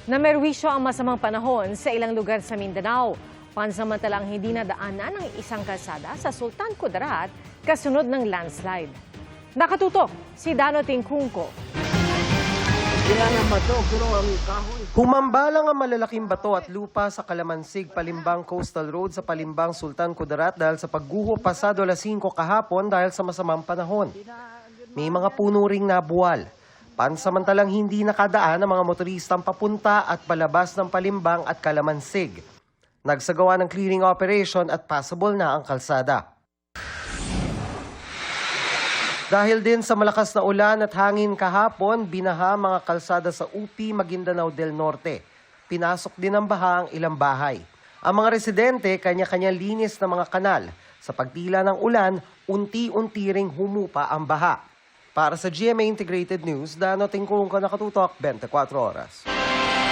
Namerwisyo ang masamang panahon sa ilang lugar sa Mindanao. Pansamantalang hindi nadaanan ang isang kalsada sa Sultan Kudarat kasunod ng landslide. Nakatutok si Dano Tingkungko. Humambalang ang malalaking bato at lupa sa Kalamansig, Palimbang Coastal Road sa Palimbang, Sultan Kudarat dahil sa pagguho pasado alas 5 kahapon dahil sa masamang panahon. May mga puno ring nabuwal. Pansamantalang hindi nakadaan ang mga motoristang papunta at palabas ng Palimbang at Kalamansig. Nagsagawa ng clearing operation at passable na ang kalsada. Dahil din sa malakas na ulan at hangin kahapon, binaha mga kalsada sa UP, Maguindanao del Norte. Pinasok din ng baha ang ilang bahay. Ang mga residente, kanya-kanya linis ng mga kanal. Sa pagtila ng ulan, unti-unti ring humupa ang baha. Para sa GMA Integrated News, Dano Tingkungko, nakatutok 24 oras.